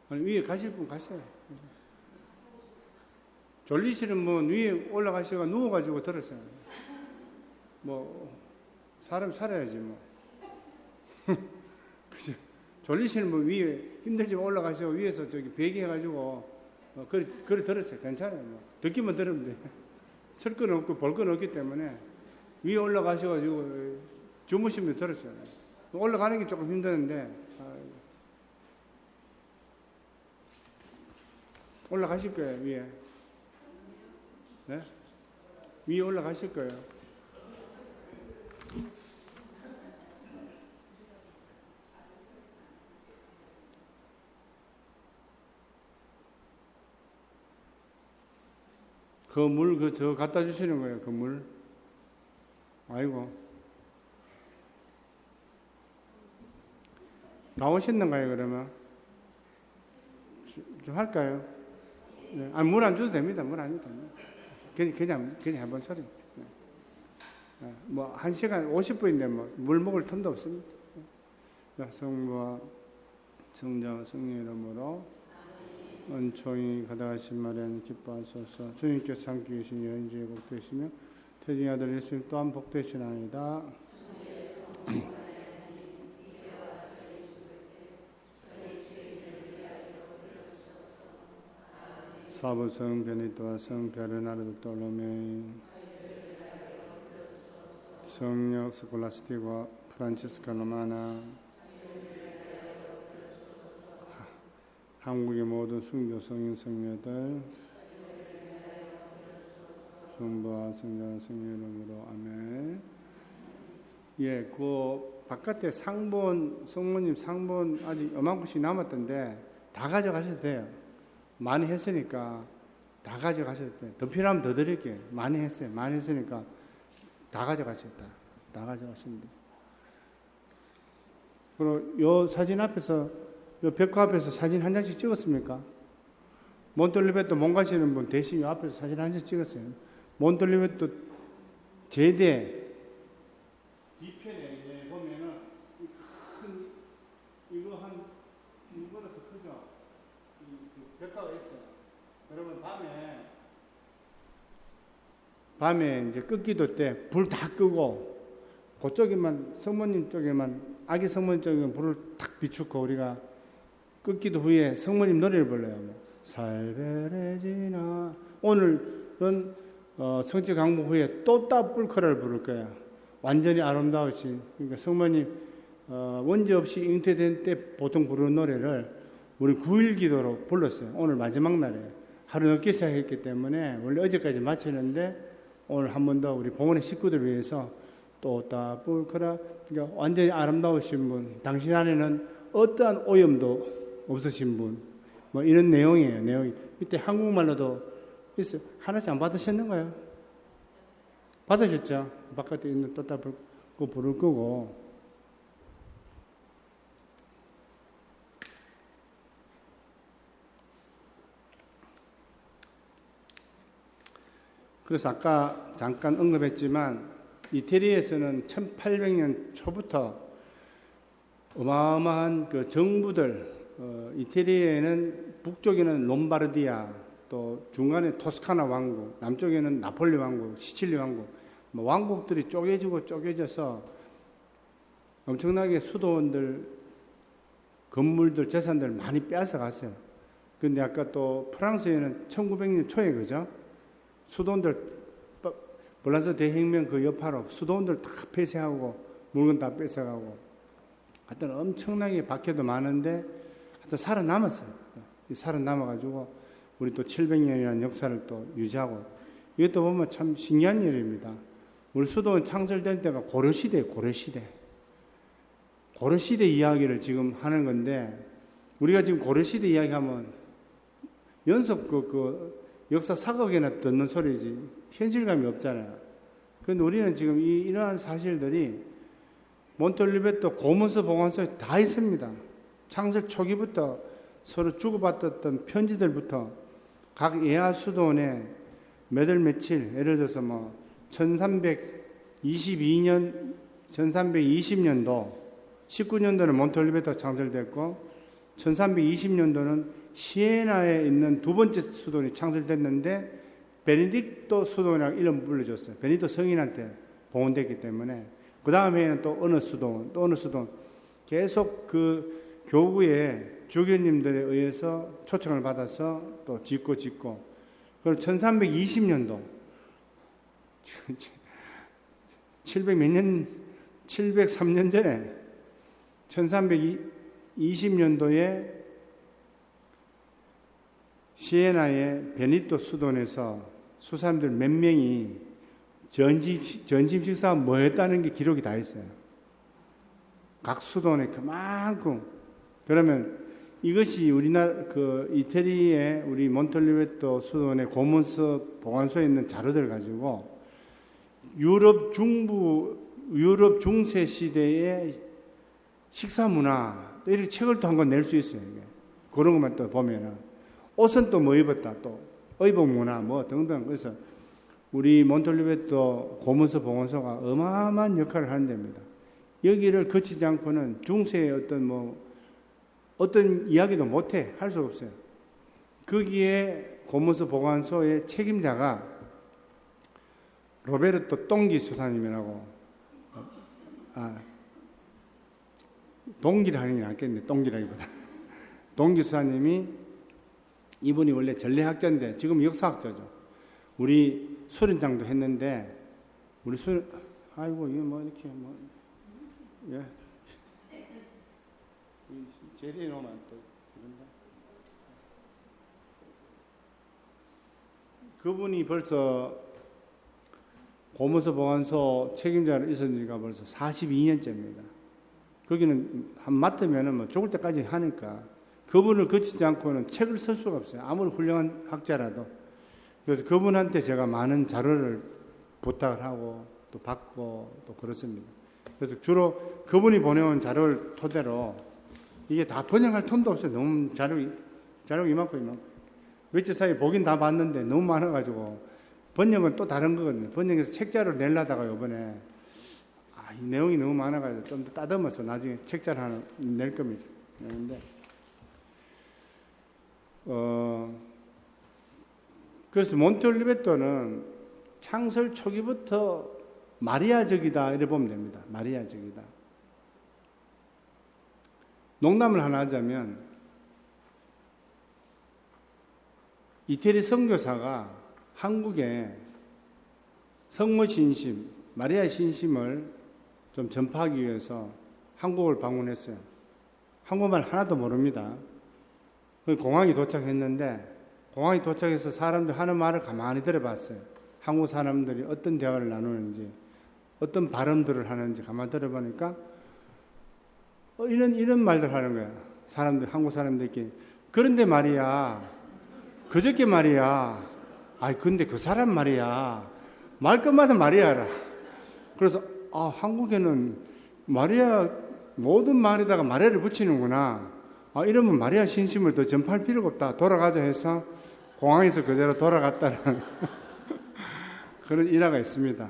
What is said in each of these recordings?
아니, 위에 가실 분 가세요. 졸리시는 분 위에 올라가시고 누워가지고 들었어요. 뭐 사람 살아야지 뭐. 그죠? 졸리시는 분 위에 힘들지만 올라가시고 위에서 저기 베개해가지고 그래 들었어요. 괜찮아요. 뭐. 듣기만 들으면 돼. 설 건 없고 볼 건 없기 때문에 위에 올라가셔가지고 주무시면 들었어요. 올라가는 게 조금 힘드는데 올라가실 거예요. 위에. 네? 위에 올라가실 거예요. 그 물, 저 갖다 주시는 거예요, 그 물. 아이고. 나오셨는가요, 그러면? 좀 할까요? 네. 아니, 물 안 줘도 됩니다. 물 안 줘도 됩니다. 그냥 한번 소리. 네. 뭐, 1시간 50분인데, 뭐, 물 먹을 틈도 없습니다. 네. 성부와 성자와 성령의 이름으로 은총이 가득하신 마련 기뻐하소서. 주님께서 함께 계신 여인주의 복되시며 태중의 아들 예수님 또한 복되시나이다. 사부성 베네토와 성 베르나르도 돌로메 성역 스콜라스티과 프란치스카 로마나 한국의 모든 순교 성인 성녀들 성부와 성자와 성령의 이름으로 아멘. 예, 그 바깥에 상본 성모님 상본 아직 요만큼씩 남았던데 다 가져가셔도 돼요. 많이 했으니까 다 가져가셔도 돼요. 더 필요하면 더 드릴게요. 많이 했어요. 많이 했으니까 다 가져가셨다. 다 가져가시면 돼요. 그리고 요 사진 앞에서 요 벽화 앞에서 사진 한 장씩 찍었습니까? 몬톨리베토 못 가시는 분 대신 요 앞에서 사진 한 장 찍었어요. 몬톨리베토 제대 뒤편에 보면은 큰 이거 한 이거보다 더 크죠? 이 벽화가 있어요. 여러분 밤에 이제 끄기도 때 불 다 끄고 그쪽에만 성모님 쪽에만 아기 성모님 쪽에만 불을 탁 비추고 우리가 끄기도 후에 성모님 노래를 불러요. 살베레지나 오늘은 성지 강복 후에 또 따뿔커를 부를 거야. 완전히 아름다우신 그러니까 성모님 원죄 없이 잉태된 때 보통 부르는 노래를 우리 9일 기도로 불렀어요. 오늘 마지막 날에 하루 늦게 시작했기 때문에 원래 어제까지 마쳤는데 오늘 한 번 더 우리 봉헌의 식구들을 위해서 또 따뿔커라 그러니까 완전히 아름다우신 분 당신 안에는 어떠한 오염도 없으신 분, 뭐 이런 내용이에요. 내용이 밑에 한국말로도 있어요. 하나씩 안 받으셨는가요? 받으셨죠? 바깥에 있는 또따 불을 끄고 그래서 아까 잠깐 언급했지만 이태리에서는 1800년 초부터 어마어마한 그 정부들 이태리에는 북쪽에는 롬바르디아 또 중간에 토스카나 왕국 남쪽에는 나폴리 왕국 시칠리 왕국 뭐 왕국들이 쪼개져서 엄청나게 수도원들 건물들 재산들 많이 빼앗아 갔어요. 근데 아까 또 프랑스에는 1900년 초에 그죠? 수도원들 프랑스 대혁명 그 여파로 수도원들 다 폐쇄하고 물건 다 뺏어가고 하여튼 엄청나게 박해도 많은데 하여튼 살아남았어요. 살아남아가지고 우리 또 700년이라는 역사를 또 유지하고 이것도 보면 참 신기한 일입니다. 우리 수도원 창설될 때가 고려시대예요. 고려시대 이야기를 지금 하는 건데 우리가 지금 고려시대 이야기하면 연속 그 역사 사극이나 듣는 소리지 현실감이 없잖아요. 그런데 우리는 지금 이러한 사실들이 몬톨리베토 고문서 보관소에 다 있습니다. 창설 초기부터 서로 주고받았던 편지들부터 각 예하 수도원에 몇 월 며칠 예를 들어서 뭐 1320년도 19년도는 몬톨리베토 창설됐고 1320년도는 시에나에 있는 두 번째 수도원이 창설됐는데 베네딕토 수도원이라고 이름 불러줬어요. 베네딕토 성인한테 봉헌됐기 때문에 그 다음 해에는 또 어느 수도원, 또 어느 수도원 계속 그 교구의 주교님들에 의해서 초청을 받아서 또 짓고 그리고 1320년도 703년 전에 1320년도에 시에나의 베네딕토 수도원에서 수사람들 몇 명이 전심 식사 뭐 했다는 게 기록이 다 있어요. 각 수도원에 그만큼. 그러면 이것이 우리나라 그 이태리의 우리 몬톨리베토 수도원의 고문서 보관소에 있는 자료들 가지고 유럽 중세 시대의 식사 문화 이렇게 책을 또 한 권 낼 수 있어요. 이게. 그런 것만 또 보면은 옷은 또 뭐 입었다 또 의복 문화 뭐 등등. 그래서 우리 몬톨리베토 고문서 보관소가 어마어마한 역할을 하는 데입니다. 여기를 거치지 않고는 중세의 어떤 이야기도 못해 할 수 없어요. 거기에 고문서 보관소의 책임자가 로베르토 똥기 수사님이라고 동기를 하는 게 낫겠네. 똥기라기보다 동기 수사님이 이분이 원래 전례학자인데 지금 역사학자죠. 우리 수련장도 했는데 우리 아이고 이게 뭐 이렇게 예. 제리노만 또 그런가? 그분이 벌써 고문서 보관소 책임자로 있은 지가 벌써 42년째입니다. 거기는 한 맡으면은 뭐 죽을 때까지 하니까 그분을 거치지 않고는 책을 쓸 수가 없어요. 아무리 훌륭한 학자라도. 그래서 그분한테 제가 많은 자료를 부탁을 하고 또 받고 또 그렇습니다. 그래서 주로 그분이 보내온 자료를 토대로 이게 다 번역할 톤도 없어요. 너무 자료가 이만큼. 며칠 사이에 보긴 다 봤는데 너무 많아가지고 번역은 또 다른 거거든요. 번역해서 책자를 내려다가 요번에 이 내용이 너무 많아가지고 좀 더 따듬어서 나중에 책자를 하나 낼 겁니다. 그런데 그래서 몬톨리베토는 창설 초기부터 마리아적이다 이렇게 보면 됩니다. 마리아적이다. 농담을 하나 하자면 이태리 선교사가 한국에 성모 신심, 마리아 신심을 좀 전파하기 위해서 한국을 방문했어요. 한국말 하나도 모릅니다. 공항에 도착했는데 공항에 도착해서 사람들 하는 말을 가만히 들어봤어요. 한국 사람들이 어떤 대화를 나누는지 어떤 발음들을 하는지 가만히 들어보니까 이런 말들 하는 거야. 한국 사람들끼리. 그런데 말이야, 그저께 말이야, 근데 그 사람 말이야, 말 것마다 말이야라. 그래서, 한국에는 마리아, 모든 말에다가 마리아를 붙이는구나. 이러면 마리아 신심을 더 전파할 필요가 없다. 돌아가자 해서 공항에서 그대로 돌아갔다는 그런 일화가 있습니다.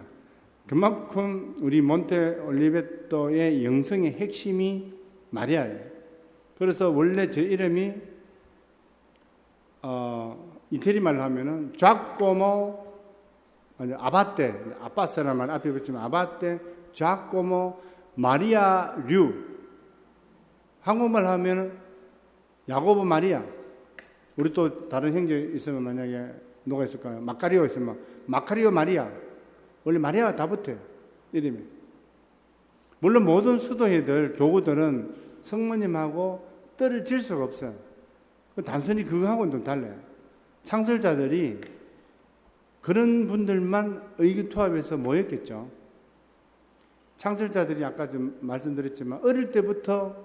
그만큼 우리 몬테올리베토의 영성의 핵심이 마리아예요. 그래서 원래 제 이름이 이태리 말로 하면은 쥐아꼬모 아바떼, 아빠스라는 말 앞에 붙이면 아바떼 쥐아꼬모 마리아 류. 한국말 하면은 야고보 마리아. 우리 또 다른 형제 있으면 만약에 누가 있을까요? 마카리오 있으면 마카리오 마리아. 원래 마리아가 다 붙어요. 이름이. 물론 모든 수도회들, 교구들은 성모님하고 떨어질 수가 없어요. 단순히 그거하고는 좀 달라요. 창설자들이 그런 분들만 의기투합해서 모였겠죠. 창설자들이 아까 좀 말씀드렸지만 어릴 때부터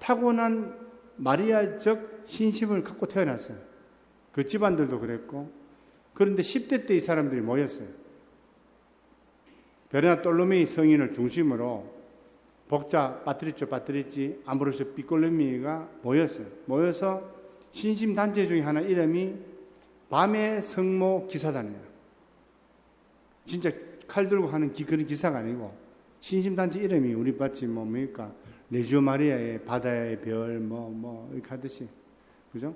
타고난 마리아적 신심을 갖고 태어났어요. 그 집안들도 그랬고. 그런데 10대 때 이 사람들이 모였어요. 베르나톨로메이 성인을 중심으로 복자, 파트리치, 암브로스 피콜로미가 모였어요. 모여서 신심단체 중에 하나 이름이 밤의 성모 기사단이에요. 진짜 칼 들고 하는 그런 기사가 아니고 신심단체 이름이 우리 같이 뭡니까? 레지오 마리아의 바다의 별, 이렇게 하듯이. 그죠?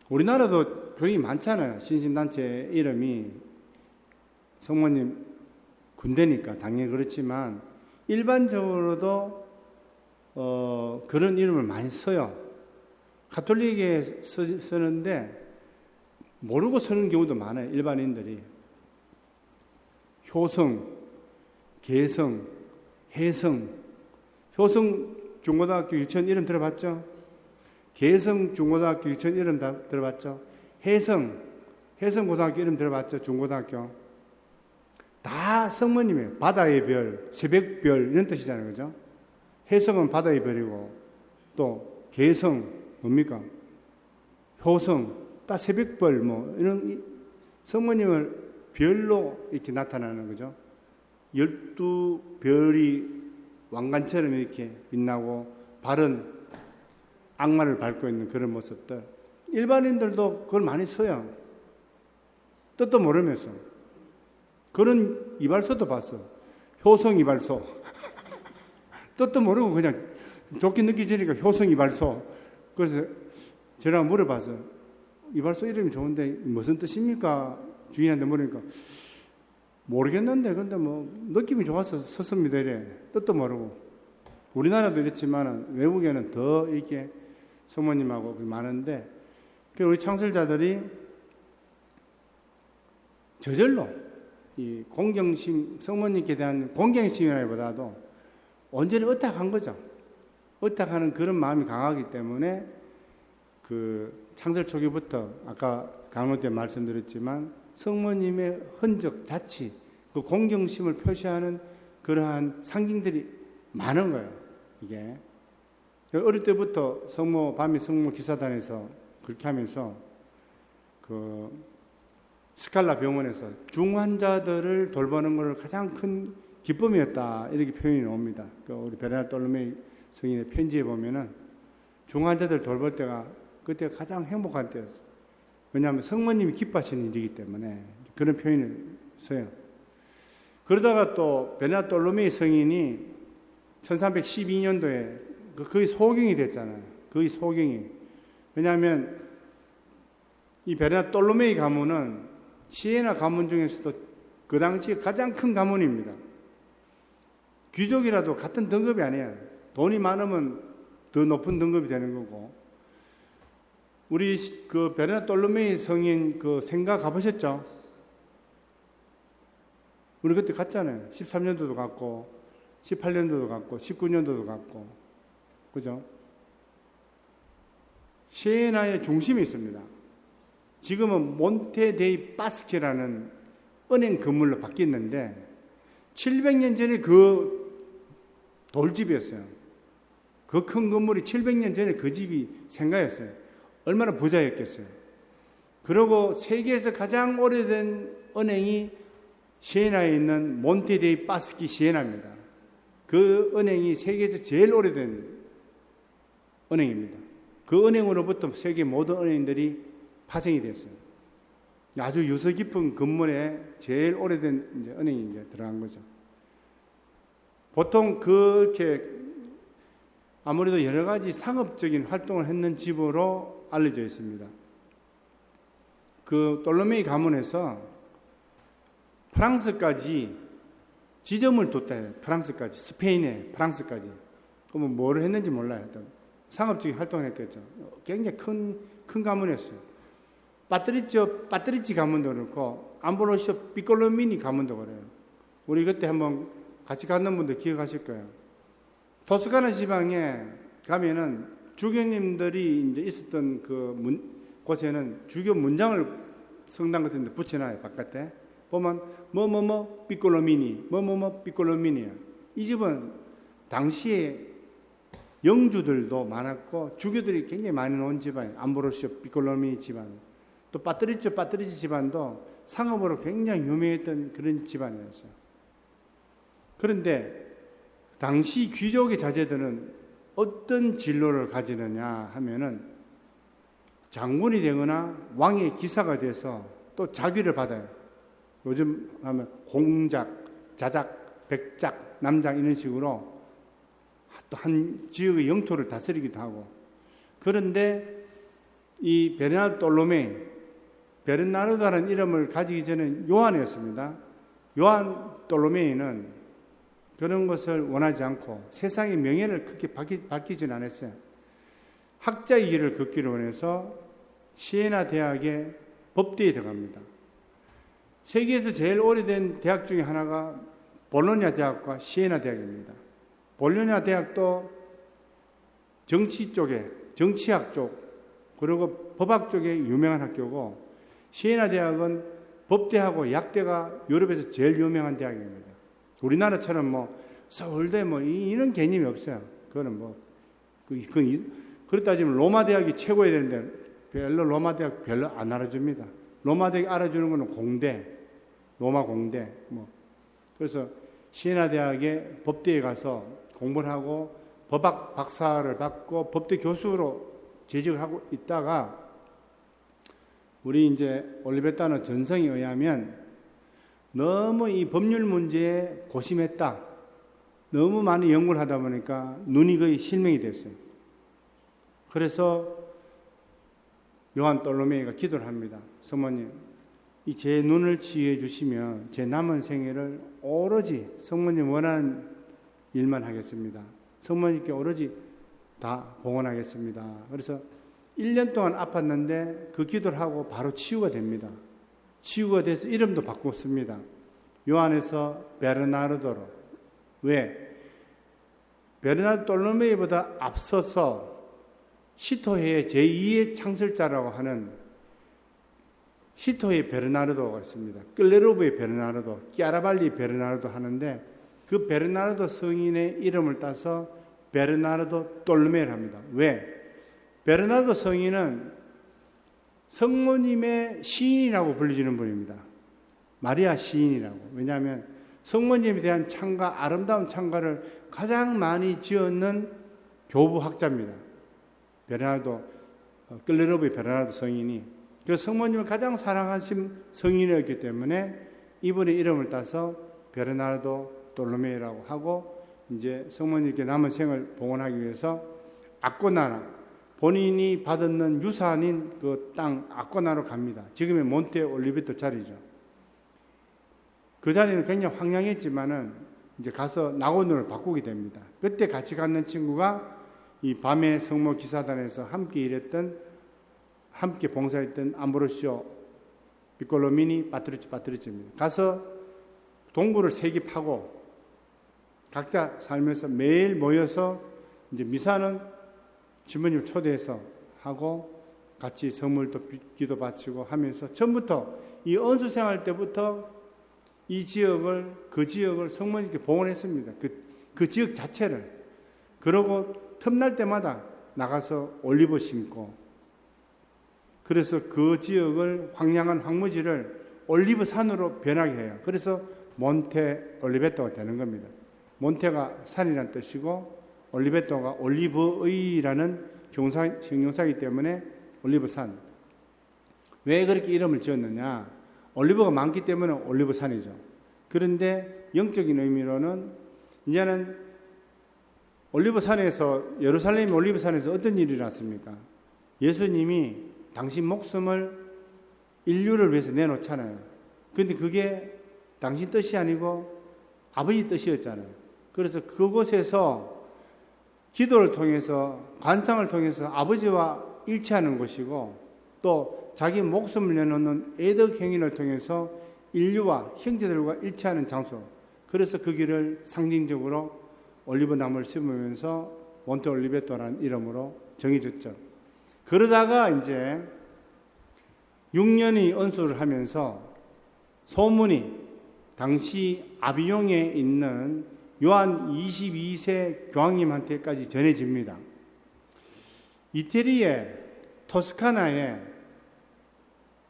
우리나라도 교육이 많잖아요. 신심단체 이름이 성모님 군대니까 당연히 그렇지만, 일반적으로도, 그런 이름을 많이 써요. 가톨릭에 쓰는데, 모르고 쓰는 경우도 많아요. 일반인들이. 효성, 개성, 혜성. 효성 중고등학교 유치원 이름 들어봤죠? 개성 중고등학교 유치원 이름 다 들어봤죠? 혜성 고등학교 이름 들어봤죠? 중고등학교. 다 성모님이에요. 바다의 별, 새벽별 이런 뜻이잖아요. 그죠? 혜성은 바다의 별이고, 또 개성 뭡니까? 효성, 다 새벽별 이런 성모님을 별로 이렇게 나타나는 거죠. 12별이 왕관처럼 이렇게 빛나고 바른 악마를 밟고 있는 그런 모습들. 일반인들도 그걸 많이 써요. 뜻도 모르면서. 그런 이발소도 봤어. 효성 이발소. 뜻도 모르고 그냥 좋게 느껴지니까 효성 이발소. 그래서 제가 물어봤어. 이발소 이름이 좋은데 무슨 뜻입니까? 주인한테 물으니까 모르겠는데 근데 느낌이 좋아서 썼습니다. 이래. 뜻도 모르고. 우리나라도 이랬지만 외국에는 더 이렇게 성모님하고 많은데, 우리 창설자들이 저절로 이 공경심, 성모님께 대한 공경심이라기보다도 온전히 의탁한 거죠. 의탁하는 그런 마음이 강하기 때문에 그 창설 초기부터 아까 강론 때 말씀드렸지만 성모님의 흔적, 자치, 그 공경심을 표시하는 그러한 상징들이 많은 거예요. 이게 어릴 때부터 밤에 성모 기사단에서 그렇게 하면서 그 스칼라 병원에서 중환자들을 돌보는 것을 가장 큰 기쁨이었다 이렇게 표현이 나옵니다. 우리 베르나르토르메이 성인의 편지에 보면은 중환자들 돌볼 때가 그때가 가장 행복한 때였어요. 왜냐하면 성모님이 기뻐하시는 일이기 때문에 그런 표현을 써요. 그러다가 또 베르나르토르메이 성인이 1312년도에 거의 소경이 됐잖아요. 거의 소경이. 왜냐하면 이 베르나르토르메이 가문은 시에나 가문 중에서도 그 당시에 가장 큰 가문입니다. 귀족이라도 같은 등급이 아니에요. 돈이 많으면 더 높은 등급이 되는 거고. 우리 그 베르나르토르메이 성인 그 생가 가보셨죠? 우리 그때 갔잖아요. 13년도도 갔고 18년도도 갔고 19년도도 갔고. 그죠? 시에나의 중심이 있습니다. 지금은 몬테 데이 바스케라는 은행 건물로 바뀌었는데 700년 전에 그 돌집이었어요. 그 큰 건물이 700년 전에 그 집이 생가였어요. 얼마나 부자였겠어요. 그리고 세계에서 가장 오래된 은행이 시에나에 있는 몬테 데이 바스키 시에나입니다. 그 은행이 세계에서 제일 오래된 은행입니다. 그 은행으로부터 세계 모든 은행들이 파생이 됐어요. 아주 유서 깊은 건물에 제일 오래된 이제 은행이 이제 들어간 거죠. 보통 그렇게 아무래도 여러 가지 상업적인 활동을 했는 집으로 알려져 있습니다. 그 돌로메이 가문에서 프랑스까지 지점을 뒀다 해요. 프랑스까지, 스페인에 프랑스까지. 그러면 뭐를 했는지 몰라요. 상업적인 활동을 했겠죠. 굉장히 큰 가문이었어요. 파트리치 가문도 그렇고 암브로시오 피콜로미니 가문도 그래요. 우리 그때 한번 같이 갔는 분들 기억하실 거예요. 토스카나 지방에 가면은 주교님들이 이제 있었던 곳에는 주교 문장을 성당 같은 데 붙여놔요. 바깥에 보면 피콜로미니 피콜로미니야. 이 집은 당시에 영주들도 많았고 주교들이 굉장히 많이 온 집안이에요. 암브로시오 피콜로미니 집안. 또 파트리치 집안도 상업으로 굉장히 유명했던 그런 집안이었어요. 그런데 당시 귀족의 자제들은 어떤 진로를 가지느냐 하면은 장군이 되거나 왕의 기사가 돼서 또 자귀를 받아요. 요즘 하면 공작, 자작, 백작, 남작 이런 식으로 또 한 지역의 영토를 다스리기도 하고. 그런데 이 베르나르도라는 이름을 가지기 전에 요한이었습니다. 요한 돌로메이는 그런 것을 원하지 않고 세상의 명예를 크게 밝히지는 않았어요. 학자의 길을 걷기를 원해서 시에나 대학의 법대에 들어갑니다. 세계에서 제일 오래된 대학 중에 하나가 볼로냐 대학과 시에나 대학입니다. 볼로냐 대학도 정치학 쪽, 그리고 법학 쪽에 유명한 학교고, 시에나 대학은 법대하고 약대가 유럽에서 제일 유명한 대학입니다. 우리나라처럼 뭐 서울대 뭐 이런 개념이 없어요. 그거는 뭐 그렇다 따지면 로마 대학이 최고야 되는데 로마 대학 별로 안 알아줍니다. 로마 대학 알아주는 거는 공대, 로마 공대 뭐. 그래서 시에나 대학의 법대에 가서 공부를 하고 법학 박사를 받고 법대 교수로 재직을 하고 있다가, 우리 이제 올리베타노 전성에 의하면 너무 이 법률 문제에 고심했다. 너무 많은 연구를 하다 보니까 눈이 거의 실명이 됐어요. 그래서 요한 돌로메이가 기도를 합니다. 성모님, 이 제 눈을 치유해 주시면 제 남은 생애를 오로지 성모님 원하는 일만 하겠습니다. 성모님께 오로지 다 봉헌하겠습니다. 그래서 1년 동안 아팠는데 그 기도를 하고 바로 치유가 됩니다. 치유가 돼서 이름도 바꿨습니다. 요한에서 베르나르도로. 왜? 베르나르도 돌로메이보다 앞서서 시토해의 제2의 창설자라고 하는 시토의 베르나르도가 있습니다. 클레로브의 베르나르도, 끼아라발리 베르나르도 하는데, 그 베르나르도 성인의 이름을 따서 베르나르도 돌로메이를 합니다. 왜? 베르나르도 성인은 성모님의 시인이라고 불리지는 분입니다. 마리아 시인이라고. 왜냐하면 성모님에 대한 찬가, 아름다운 찬가를 가장 많이 지었는 교부학자입니다. 베르나르도, 클레로브의 베르나르도 성인이. 그래서 성모님을 가장 사랑하신 성인이었기 때문에 이분의 이름을 따서 베르나르도 돌로메이라고 하고, 이제 성모님께 남은 생을 봉헌하기 위해서 아꼬나라, 본인이 받는 유산인 그 땅 아꼬나로 갑니다. 지금의 몬테 올리베토 자리죠. 그 자리는 굉장히 황량했지만은 이제 가서 낙원으로 바꾸게 됩니다. 그때 같이 갔는 친구가 이 밤의 성모 기사단에서 함께 봉사했던 암브로시오 비콜로미니 파트리치입니다. 가서 동굴을 3개 파고 각자 살면서 매일 모여서 이제 미사는 신부님을 초대해서 하고 같이 선물도 기도 바치고 하면서 처음부터 이 언수 생활 때부터 그 지역을 성모님께 봉헌했습니다. 그 지역 자체를. 그러고 틈날 때마다 나가서 올리브 심고, 그래서 그 지역을 황량한 황무지를 올리브 산으로 변하게 해요. 그래서 몬테 올리베토가 되는 겁니다. 몬테가 산이라는 뜻이고 올리베토가 올리브의라는 형용사이기 때문에 올리브산. 왜 그렇게 이름을 지었느냐? 올리브가 많기 때문에 올리브산이죠. 그런데 영적인 의미로는 이제는 예루살렘 올리브산에서 어떤 일이 일어났습니까? 예수님이 당신 목숨을 인류를 위해서 내놓잖아요. 그런데 그게 당신 뜻이 아니고 아버지 뜻이었잖아요. 그래서 그곳에서 기도를 통해서, 관상을 통해서 아버지와 일치하는 것이고, 또 자기 목숨을 내놓는 애덕 행위를 통해서 인류와 형제들과 일치하는 장소. 그래서 그 길을 상징적으로 올리브 나무를 심으면서 몬테 올리베토라는 이름으로 정해졌죠. 그러다가 이제 6년의 언수를 하면서 소문이 당시 아비뇽에 있는 요한 22세 교황님한테까지 전해집니다. 이태리의 토스카나에,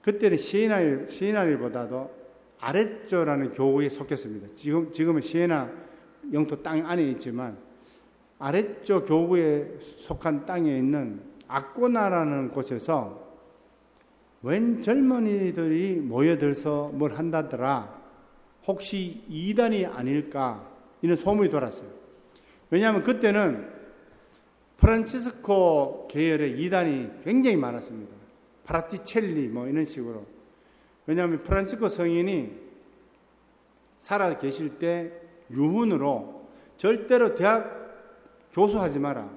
그때는 시에나리보다도 아레쪼라는 교구에 속했습니다. 지금은 시에나 영토 땅 안에 있지만 아레쪼 교구에 속한 땅에 있는 아꼬나라는 곳에서 웬 젊은이들이 모여들어서 뭘 한다더라. 혹시 이단이 아닐까? 이런 소문이 돌았어요. 왜냐하면 그때는 프란치스코 계열의 이단이 굉장히 많았습니다. 파라티첼리 뭐 이런 식으로. 왜냐하면 프란치스코 성인이 살아 계실 때 유훈으로 절대로 대학 교수하지 마라,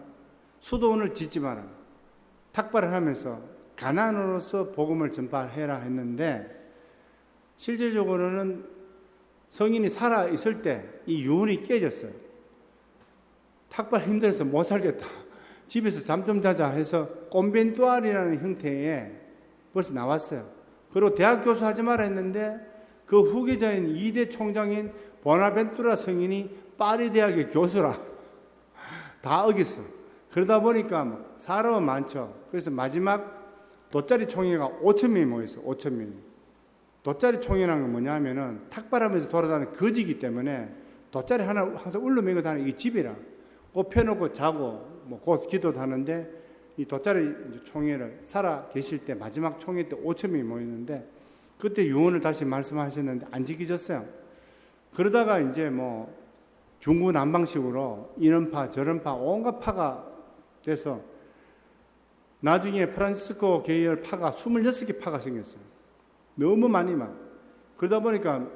수도원을 짓지 마라, 탁발을 하면서 가난으로서 복음을 전파해라 했는데, 실질적으로는 성인이 살아 있을 때 이 유훈이 깨졌어요. 탁발 힘들어서 못 살겠다, 집에서 잠 좀 자자 해서 꼼벤투알이라는 형태에 벌써 나왔어요. 그리고 대학 교수 하지 마라 했는데 그 후계자인 2대 총장인 보나벤투라 성인이 파리 대학의 교수라 다 어겼어. 그러다 보니까 사람은 많죠. 그래서 마지막 돗자리 총회가 5,000명이 모였어요. 5,000명이. 돗자리 총회라는 건 뭐냐면은 탁발하면서 돌아다니는 거지기 때문에 돗자리 하나 항상 울러매고 다니는 이 집이라 꼭 펴놓고 자고 곧 기도도 하는데, 이 돗자리 총회를 살아 계실 때 마지막 총회 때 5,000명이 모였는데, 그때 유언을 다시 말씀하셨는데 안 지켜졌어요. 그러다가 이제 중구난방식으로 이런 파 저런 파 온갖 파가 돼서 나중에 프란치스코 계열 파가 26개 파가 생겼어요. 너무 많이 그러다 보니까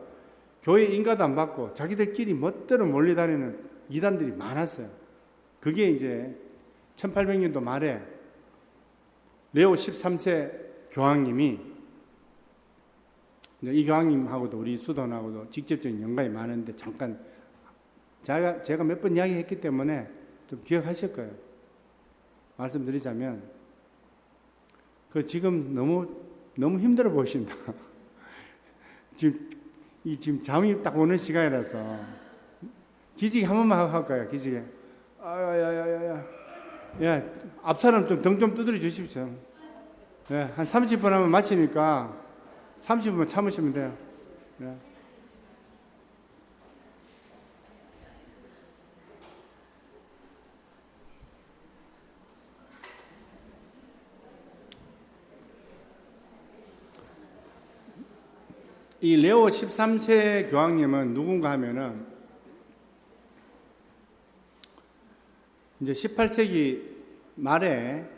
교회 인가도 안 받고 자기들끼리 멋대로 몰려다니는 이단들이 많았어요. 그게 이제 1800년도 말에 레오 13세 교황님이, 이 교황님하고도 우리 수도원하고도 직접적인 연관이 많은데 잠깐 제가 몇 번 이야기했기 때문에 좀 기억하실 거예요. 말씀드리자면, 지금 너무 힘들어 보신다. 지금 잠이 딱 오는 시간이라서 기지개 한 번만 하고 할까요? 기지개. 야, 앞 사람 좀 등 좀 두드려 주십시오. 예, 한 30분 하면 마치니까 30분만 참으시면 돼요. 예. 이 레오 13세 교황님은 누군가 하면은 이제 18세기 말에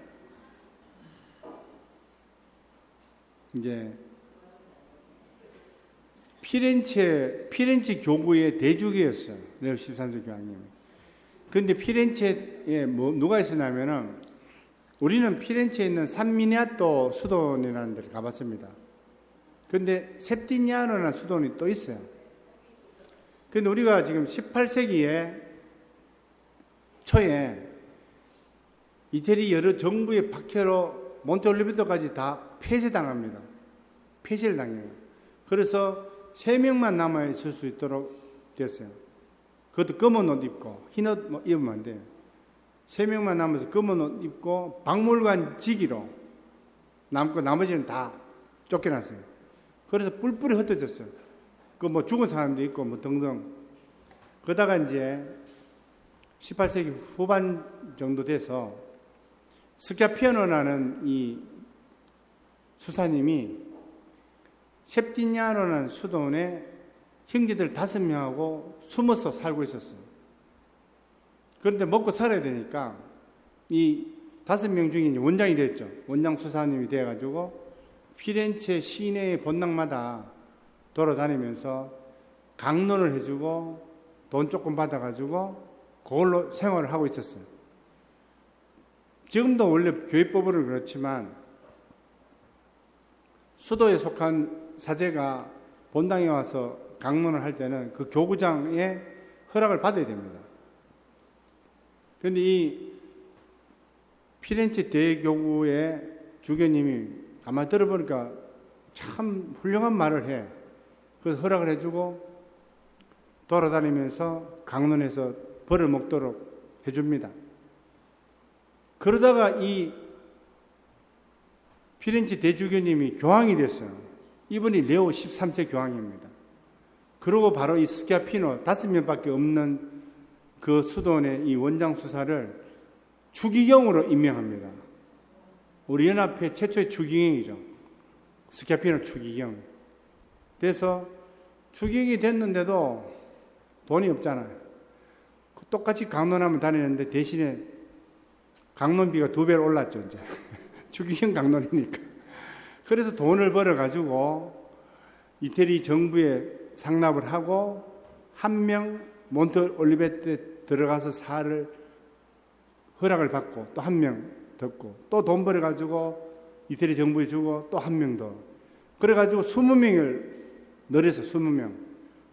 이제 피렌체 교구의 대주교였어요. 레오 13세 교황님이. 그런데 피렌체에 누가 있었냐면은, 우리는 피렌체에 있는 산미니아토 수도원이라는 데를 가봤습니다. 그런데 세티니아노라는 수도원이 또 있어요. 그런데 우리가 지금 18세기에 초에 이태리 여러 정부의 박해로 몬테올리비도까지 다 폐쇄당합니다. 폐쇄를 당해요. 그래서 3명만 남아있을 수 있도록 됐어요. 그것도 검은 옷 입고, 흰 옷 입으면 안 돼요. 3명만 남아서 검은 옷 입고 박물관 지기로 남고 나머지는 다 쫓겨났어요. 그래서 뿔뿔이 흩어졌어요. 죽은 사람도 있고 등등. 그러다가 이제 18세기 후반 정도 돼서 스카피아노라는 이 수사님이 셉티니아노라는 수도원에 형제들 5명하고 숨어서 살고 있었어요. 그런데 먹고 살아야 되니까 이 5명 중에 원장이 됐죠. 원장 수사님이 돼가지고 피렌체 시내의 본당마다 돌아다니면서 강론을 해주고 돈 조금 받아가지고 그걸로 생활을 하고 있었어요. 지금도 원래 교회법으로 그렇지만 수도에 속한 사제가 본당에 와서 강론을 할 때는 그 교구장의 허락을 받아야 됩니다. 그런데 이 피렌체 대교구의 주교님이 가만히 들어보니까 참 훌륭한 말을 해. 그래서 허락을 해주고 돌아다니면서 강론에서 벌을 먹도록 해줍니다. 그러다가 이 피렌체 대주교님이 교황이 됐어요. 이분이 레오 13세 교황입니다. 그리고 바로 이 스키아피노 5명밖에 없는 그 수도원의 이 원장 수사를 추기경으로 임명합니다. 우리 연합회 최초의 추기경이죠. 스키아피노 추기경. 그래서 추기경이 됐는데도 돈이 없잖아요. 똑같이 강론하면 다니는데 대신에 강론비가 2배로 올랐죠, 이제. 추기경 강론이니까. 그래서 돈을 벌어가지고 이태리 정부에 상납을 하고 한 명 몬테 올리베트에 들어가서 사를 허락을 받고 또 한 명 듣고 또 돈 벌어가지고 이태리 정부에 주고 또 한 명 더. 그래가지고 20명을 늘려서 20명.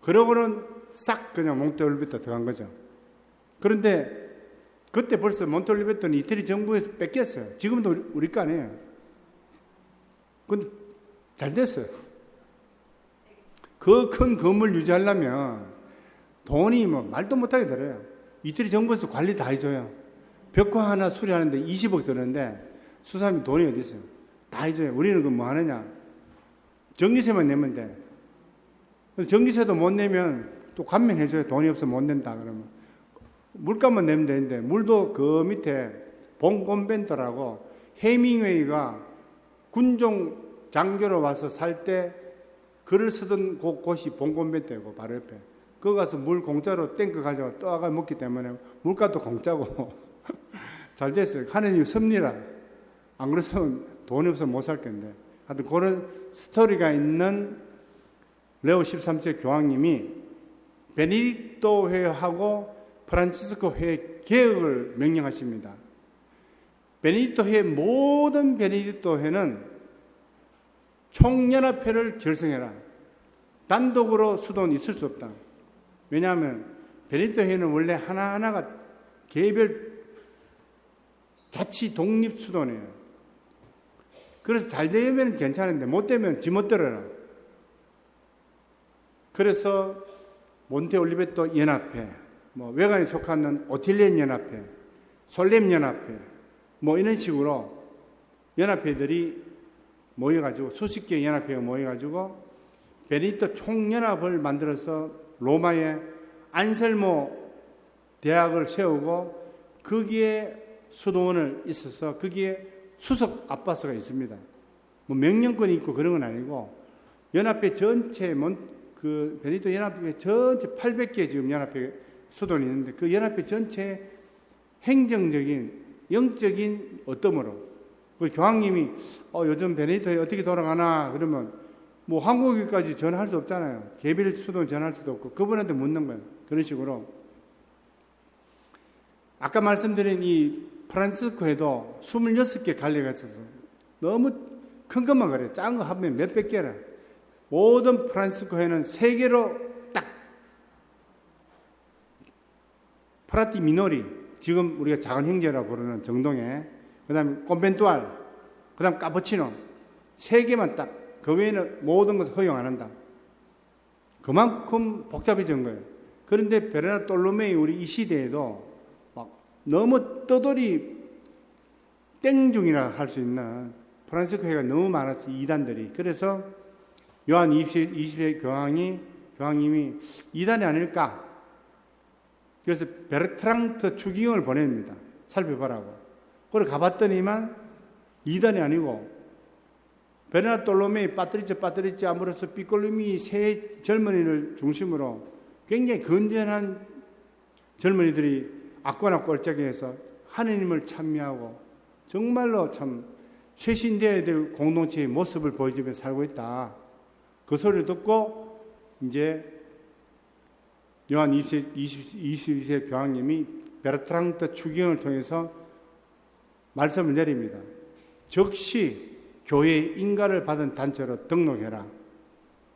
그러고는 싹 그냥 몬테 올리베트 들어간 거죠. 그런데 그때 벌써 몬테 올리베트는 이태리 정부에서 뺏겼어요. 지금도 우리 거 아니에요. 근데 잘 됐어요. 그 큰 건물 유지하려면 돈이 뭐 말도 못하게 들어요. 이태리 정부에서 관리 다 해줘요. 벽화 하나 수리하는데 20억 드는데 수사하면 돈이 어디 있어요? 다 해줘요. 우리는 그 뭐 하느냐? 전기세만 내면 돼. 전기세도 못 내면 또 감면해줘요. 돈이 없어 못 낸다 그러면. 물값만 내면 되는데 물도 그 밑에 봉곤벤터라고 해밍웨이가 군종 장교로 와서 살 때 글을 쓰던 곳이 봉곤벤터고 바로 옆에. 거기 가서 물 공짜로 탱크 가져가 떠가 먹기 때문에 물값도 공짜고 잘 됐어요. 하느님 섭리라. 안 그랬으면 돈이 없어서 못 살 건데. 하여튼 그런 스토리가 있는 레오 13세 교황님이 베네딕토 회하고 프란치스코 회 개혁을 명령하십니다. 베네딕토 회 모든 베네딕토 회는 총연합회를 결성해라. 단독으로 수도는 있을 수 없다. 왜냐하면 베네딕토 회는 원래 하나하나가 개별 자치 독립 수도네요. 그래서 잘 되면 괜찮은데 못 되면 지멋대로라. 그래서 몬테 올리베토 연합회, 뭐 외관에 속하는 오틸리엔 연합회, 솔렘 연합회, 뭐 이런 식으로 연합회들이 모여가지고 수십 개의 연합회가 모여가지고 베네딕토 총연합을 만들어서 로마에 안셀모 대학을 세우고 거기에 수도원을 있어서 거기에 수석 아빠스가 있습니다. 뭐 명령권이 있고 그런 건 아니고 연합회 전체 그 베네딕토 연합회 전체 800개 지금 연합회 수도원이 있는데 그 연합회 전체 행정적인 영적인 어떠므로 그 교황님이 요즘 베네딕토에 어떻게 돌아가나 그러면 뭐 한국에까지 전화할 수 없잖아요. 개별 수도원 전화할 수도 없고 그분한테 묻는 거예요. 그런 식으로 아까 말씀드린 이 프란시스코에도 26개 갈래가 있어서 너무 큰 것만 그래요. 작은 거 하면 몇백 개라. 모든 프란시스코에는 3개로 딱 프라티 미노리 지금 우리가 작은 형제라고 부르는 정동에 그 다음에 콘벤투알 그 다음 카푸치노 3개만 딱 그 외에는 모든 것을 허용 안 한다. 그만큼 복잡해진 거예요. 그런데 베르나톨로메이 우리 이 시대에도 막 너무 떠돌이 땡중이라 할 수 있는 프란시스코 회가 너무 많았어요. 이단들이. 그래서 요한 20세 교황님이 이단이 아닐까. 그래서 베르트랑트 추기경을 보냅니다. 살펴보라고. 그걸 가봤더니만 이단이 아니고 베르나톨로메이 빠뜨리치 아무로스 삐꼴루미 세 젊은이를 중심으로 굉장히 건전한 젊은이들이 악과나 꼴짝이에서 하느님을 찬미하고 정말로 참 쇄신되어야 될 공동체의 모습을 보여주며 살고 있다. 그 소리를 듣고 이제 요한 22세 교황님이 베르트랑트 추기경을 통해서 말씀을 내립니다. 즉시 교회의 인가를 받은 단체로 등록해라.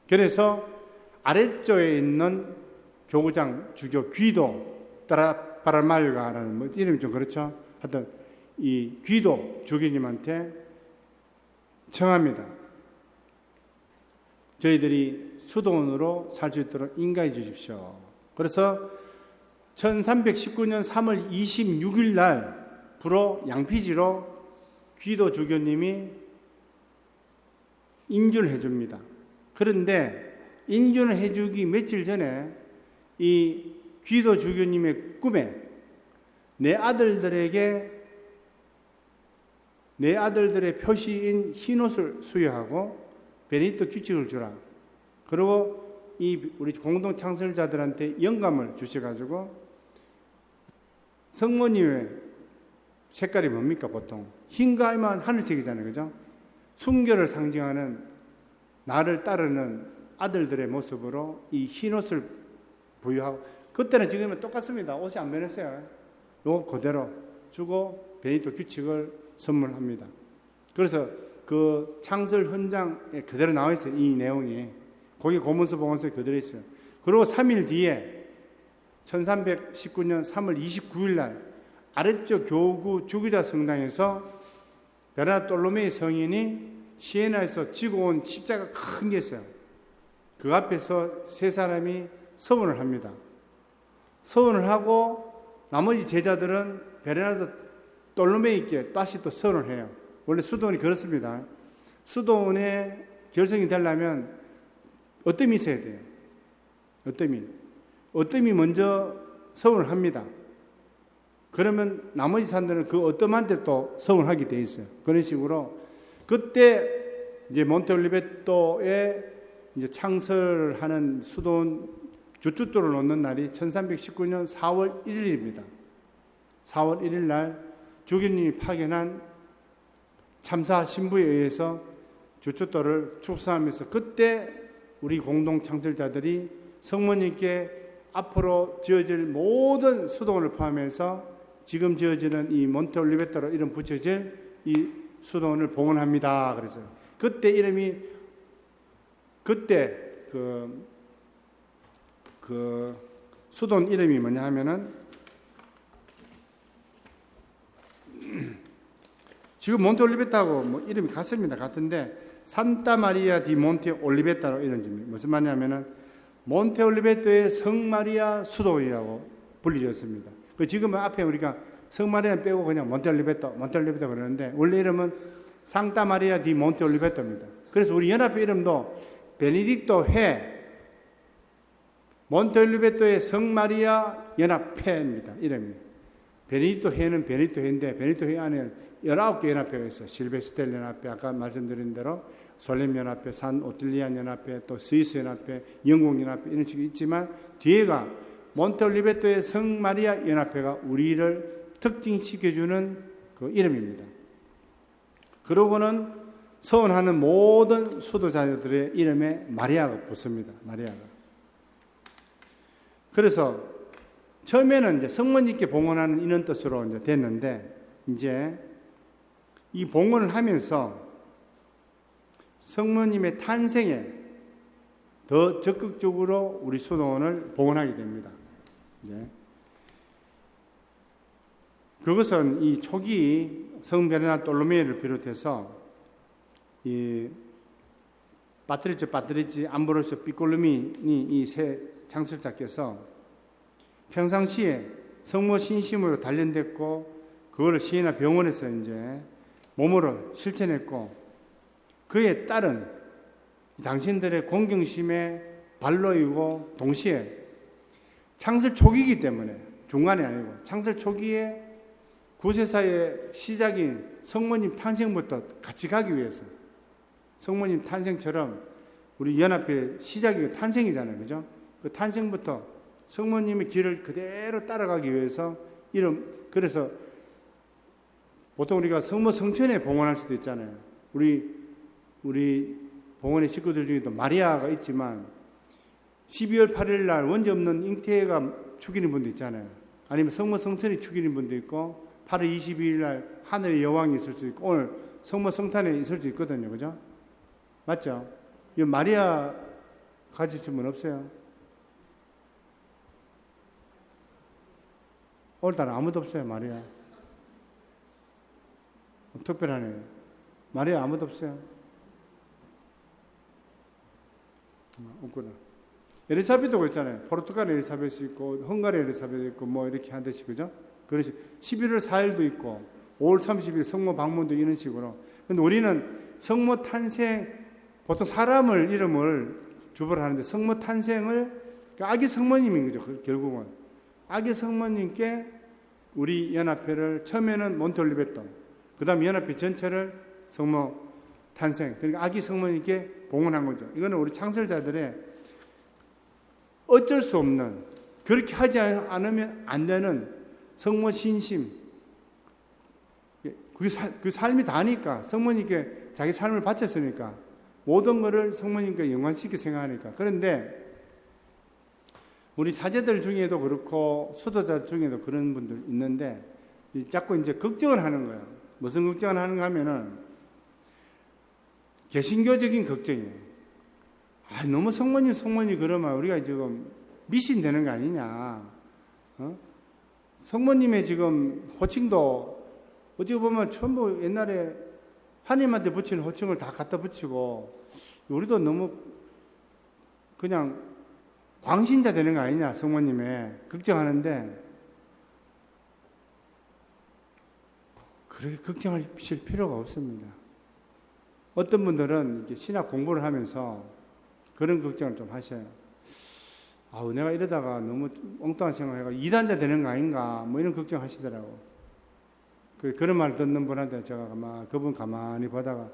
그래서 아래쪽에 있는 교구장 주교 귀도 파라말가라는 뭐 이름이 좀 그렇죠. 하여튼 이 귀도 주교님한테 청합니다. 저희들이 수도원으로 살 수 있도록 인가해 주십시오. 그래서 1319년 3월 26일 날 불어 양피지로 귀도 주교님이 인준을 해줍니다. 그런데 인준을 해주기 며칠 전에 이 귀도 주교님의 꿈에 내 아들들의 표시인 흰옷을 수여하고 베네딕토 규칙을 주라. 그리고 이 우리 공동 창설자들한테 영감을 주셔가지고 성모님의 색깔이 뭡니까? 보통 흰가만 하늘색이잖아요, 그죠? 순결을 상징하는 나를 따르는 아들들의 모습으로 이 흰옷을 부여하고, 그때는 지금은 똑같습니다. 옷이 안 변했어요. 요 그대로 주고 베네딕토 규칙을 선물합니다. 그래서 그 창설 현장에 그대로 나와 있어요. 이 내용이 거기 고문서 보건서에 그대로 있어요. 그리고 3일 뒤에 1319년 3월 29일 날 아래쪽 교구 주기자 성당에서 베르나르토 성인이 시에나에서 지고 온 십자가 큰 게 있어요. 그 앞에서 세 사람이 서원을 합니다. 서원을 하고 나머지 제자들은 베르나르토께 다시 또 서원을 해요. 원래 수도원이 그렇습니다. 수도원에 결성이 되려면 어뜸이 있어야 돼요. 어뜸이 먼저 서원을 합니다. 그러면 나머지 사람들은 그 어뜸한테 또 서원을 하게 돼 있어요. 그런 식으로 그때 이제 몬테올리베토에 이제 창설하는 수도원 주춧돌을 놓는 날이 1319년 4월 1일입니다. 4월 1일 날 주교님이 파견한 참사 신부에 의해서 주춧돌을 축소하면서 그때 우리 공동 창설자들이 성모님께 앞으로 지어질 모든 수도원을 포함해서 지금 지어지는 이 몬테올리베토로 이름 붙여질 이 수도원을 봉헌합니다. 그래서 그때 이름이 그때 그 수도원 이름이 뭐냐 하면은 지금 몬테올리베토하고 뭐 이름이 같습니다. 같은데 산타 마리아 디 몬테올리베토로 이런 점이 무슨 말이냐면은 몬테올리베토의 성마리아 수도원이라고 불리졌습니다. 그 지금은 앞에 우리가 성마리아 빼고 그냥 몬테올리베토 그러는데 원래 이름은 상타 마리아 디 몬테올리베토입니다. 그래서 우리 연합회 이름도 베네딕토 회 몬테올리베토의 성마리아 연합회입니다. 이름이 베네딕토 회는 베네딕토 회인데 베네딕토 회 안에 19개 연합회가 있어요. 실베스텔 연합회, 아까 말씀드린 대로 솔렘 연합회, 산 오틸리안 연합회, 또 스위스 연합회, 영국 연합회 이런 식이 있지만 뒤에가 몬테올리베토의 성마리아 연합회가 우리를 특징시켜주는 그 이름입니다. 그러고는 서원하는 모든 수도자들의 이름에 마리아가 붙습니다. 마리아가. 그래서 처음에는 이제 성모님께 봉헌하는 이런 뜻으로 이제 됐는데 이제 이 봉헌을 하면서 성모님의 탄생에 더 적극적으로 우리 수도원을 봉헌하게 됩니다. 네. 그것은 이 초기 성 베르나르토를 비롯해서 이 파트리치 암브로시오 피콜루미니 이 세 창설자께서 평상시에 성모 신심으로 단련됐고 그거를 시에나 병원에서 이제 몸으로 실천했고 그에 따른 당신들의 공경심의 발로이고 동시에 창설 초기이기 때문에 중간이 아니고 창설 초기에 구세사의 시작인 성모님 탄생부터 같이 가기 위해서 성모님 탄생처럼 우리 연합회 시작이 탄생이잖아요. 그죠? 그 탄생부터 성모님의 길을 그대로 따라가기 위해서 그래서 보통 우리가 성모 성천에 봉헌할 수도 있잖아요. 우리 봉헌의 식구들 중에도 마리아가 있지만 12월 8일 날 원죄 없는 잉태가 축이는 분도 있잖아요. 아니면 성모 성천이 축이는 분도 있고 8월 22일 날 하늘의 여왕이 있을 수 있고 오늘 성모 성탄에 있을 수 있거든요. 그죠? 맞죠? 이 마리아 가지신 분 없어요? 오늘따라 아무도 없어요. 마리아. 특별하네요. 마리아 아무도 없어요. 없구나. 엘리사벳도 그랬잖아요. 포르투갈 엘리사벳이 있고 헝가리 엘리사벳이 있고 뭐 이렇게 한 대씩 그죠? 그렇지. 11월 4일도 있고 5월 30일 성모 방문도 이런 식으로. 근데 우리는 성모 탄생 보통 사람을 이름을 주보를 하는데 성모 탄생을 아기 성모님인 거죠. 결국은 아기 성모님께 우리 연합회를 처음에는 몬테올리베토 그 다음 연합회 전체를 성모 탄생 그러니까 아기 성모님께 봉헌한 거죠. 이거는 우리 창설자들의 어쩔 수 없는 그렇게 하지 않으면 안 되는 성모 신심, 그 삶이 다니까 성모님께 자기 삶을 바쳤으니까 모든 것을 성모님께 연관시켜 생각하니까. 그런데 우리 사제들 중에도 그렇고 수도자 중에도 그런 분들 있는데 자꾸 이제 걱정을 하는 거예요. 무슨 걱정을 하는가 하면은 개신교적인 걱정이에요. 너무 성모님 그러면 우리가 지금 미신 되는 거 아니냐. 성모님의 지금 호칭도 어찌 보면 전부 옛날에 하나님한테 붙이는 호칭을 다 갖다 붙이고 우리도 너무 그냥 광신자 되는 거 아니냐, 성모님의 걱정하는데 그렇게 걱정하실 필요가 없습니다. 어떤 분들은 이렇게 신학 공부를 하면서 그런 걱정을 좀 하셔요. 내가 이러다가 너무 엉뚱한 생각해가 이단자 되는 거 아닌가, 뭐 이런 걱정 하시더라고. 그런 말 듣는 분한테 제가 그분 가만히 보다가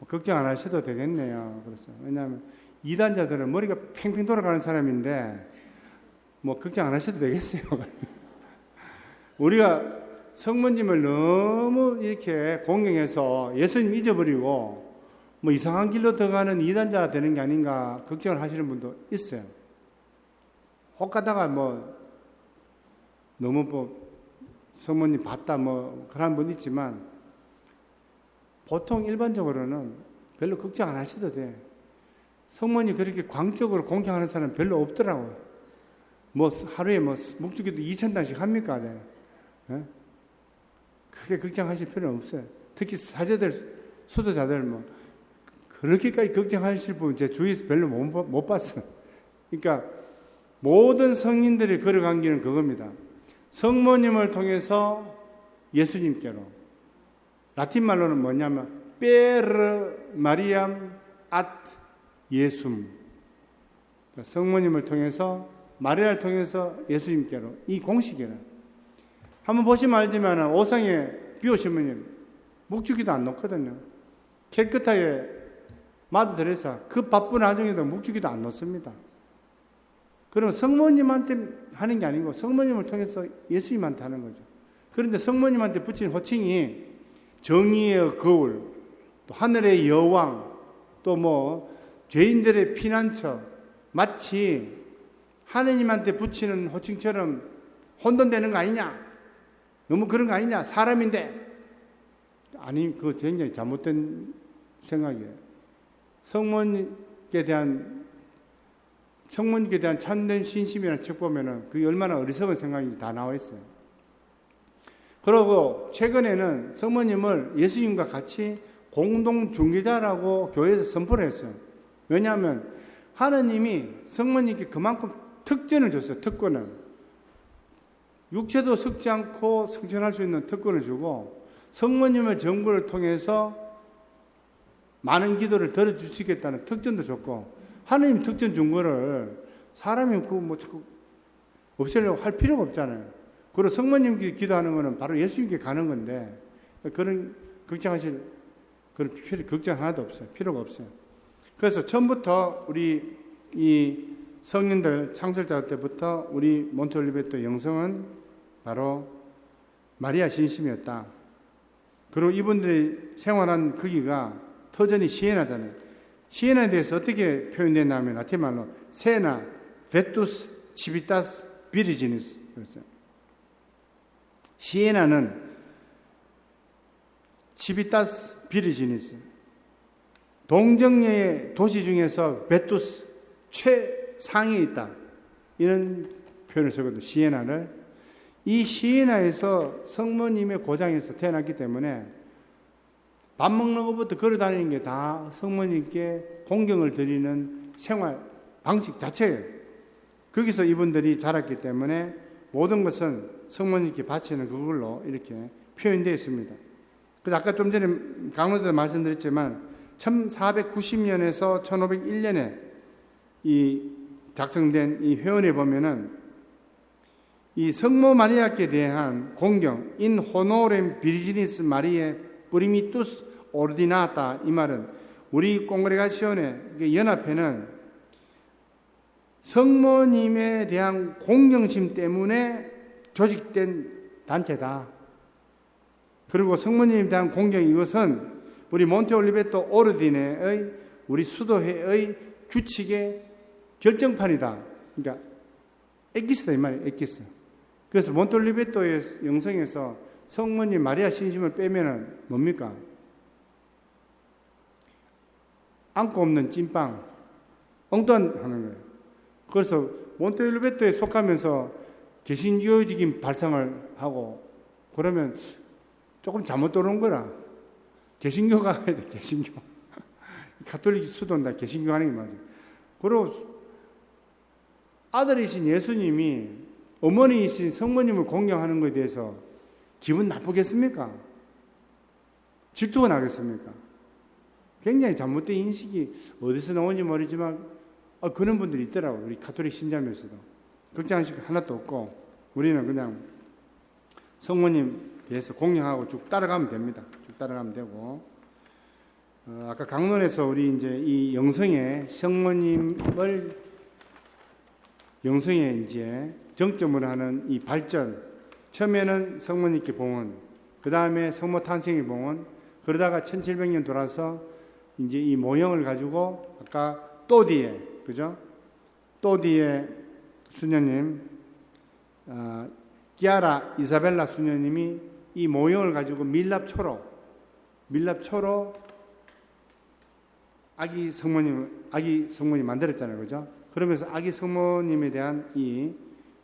걱정 안 하셔도 되겠네요. 그랬어요. 왜냐하면 이단자들은 머리가 팽팽 돌아가는 사람인데 걱정 안 하셔도 되겠어요. 우리가 성모님을 너무 이렇게 공경해서 예수님 잊어버리고 이상한 길로 들어가는 이단자 되는 게 아닌가 걱정을 하시는 분도 있어요. 혹 가다가 너무 성모님 봤다 그런 분 있지만 보통 일반적으로는 별로 걱정 안 하셔도 돼. 성모님 그렇게 광적으로 공경하는 사람 별로 없더라고요. 하루에 묵주기도 2,000단씩 합니까? 네? 크게 걱정하실 필요는 없어요. 특히 사제들, 수도자들 그렇게까지 걱정하실 분 제 주위에서 별로 못 봤어요. 그러니까 모든 성인들이 걸어간 길은 그겁니다. 성모님을 통해서 예수님께로. 라틴 말로는 뭐냐면 per Mariam ad 예수님. 성모님을 통해서 마리아를 통해서 예수님께로. 이 공식이라. 한번 보시면 알지만 오상에 비오시면 묵주기도 안 놓거든요. 깨끗하게 마더 데레사 그 바쁜 와중에도 묵주기도 안 놓습니다. 그러면 성모님한테 하는 게 아니고 성모님을 통해서 예수님한테 하는 거죠. 그런데 성모님한테 붙인 호칭이 정의의 거울, 또 하늘의 여왕, 또 죄인들의 피난처, 마치 하느님한테 붙이는 호칭처럼 혼돈되는 거 아니냐? 너무 그런 거 아니냐? 사람인데. 아니, 그거 굉장히 잘못된 생각이에요. 성모님께 대한 참된 신심이라는 책 보면은 그게 얼마나 어리석은 생각인지 다 나와 있어요. 그리고 최근에는 성모님을 예수님과 같이 공동 중개자라고 교회에서 선포를 했어요. 왜냐하면 하느님이 성모님께 그만큼 특권을 줬어요. 특권을. 육체도 썩지 않고 성천할 수 있는 특권을 주고 성모님의 정부를 통해서 많은 기도를 들어주시겠다는 특전도 줬고 하느님 특전 준 거를 사람이 자꾸 없애려고 할 필요가 없잖아요. 그리고 성모님께 기도하는 거는 바로 예수님께 가는 건데 그런 걱정하실 그런 걱정 하나도 없어요. 필요가 없어요. 그래서 처음부터 우리 이 성인들 창설자 때부터 우리 몬테올리베토 영성은 바로 마리아 신심이었다. 그리고 이분들이 생활한 거기가 터전이 시에나잖아요. 시에나에 대해서 어떻게 표현됐냐면 라틴 말로 세나 베투스 치비타스 비리지니스 그랬어요. 시에나는 치비타스 비리지니스 동정녀의 도시 중에서 베투스 최상위에 있다. 이런 표현을 쓰거든요. 시에나를. 이 시에나에서 성모님의 고장에서 태어났기 때문에 밥 먹는 것부터 걸어다니는 게 다 성모님께 공경을 드리는 생활 방식 자체예요. 거기서 이분들이 자랐기 때문에 모든 것은 성모님께 바치는 그걸로 이렇게 표현되어 있습니다. 그래서 아까 좀 전에 강론에도 말씀드렸지만 1490년에서 1501년에 이 작성된 이 회원에 보면은 이 성모 마리아께 대한 공경 in honorem virginis Mariae primitus ordinata 이 말은 우리 콩그레가시온의 연합회는 성모님에 대한 공경심 때문에 조직된 단체다. 그리고 성모님에 대한 공경, 이것은 우리 몬테올리베토 오르디네의 우리 수도회의 규칙의 결정판이다. 그러니까 엑기스다 이 말이에요. 엑기스. 그래서 몬테올리베토의 영성에서 성모님 마리아 신심을 빼면은 뭡니까? 안고 없는 찐빵, 엉뚱한 하는 거예요. 그래서 몬테올리베토에 속하면서 개신교적인 발상을 하고 그러면 조금 잘못 들어온 거라. 개신교가 가야 돼, 개신교. 가톨릭 수도는 다 개신교 하는 게 맞아요. 그리고 아들이신 예수님이 어머니이신 성모님을 공경하는 것에 대해서 기분 나쁘겠습니까? 질투가 나겠습니까? 굉장히 잘못된 인식이 어디서 나온지 모르지만 그런 분들이 있더라고요. 우리 가톨릭 신자면서도. 걱정하실 거 하나도 없고 우리는 그냥 성모님 대해서 공경하고 쭉 따라가면 됩니다. 쭉 따라가면 되고 아까 강론에서 우리 이제 이 영성의 성모님을 영성의 이제 정점으로 하는 이 발전, 처음에는 성모님께 봉헌, 그 다음에 성모 탄생의 봉헌, 그러다가 1700년 돌아서 이제 이 모형을 가지고 아까 또 뒤에, 그죠? 또 뒤에 수녀님, 기아라 이사벨라 수녀님이 이 모형을 가지고 밀랍초로 아기 성모님 만들었잖아요, 그죠? 그러면서 아기 성모님에 대한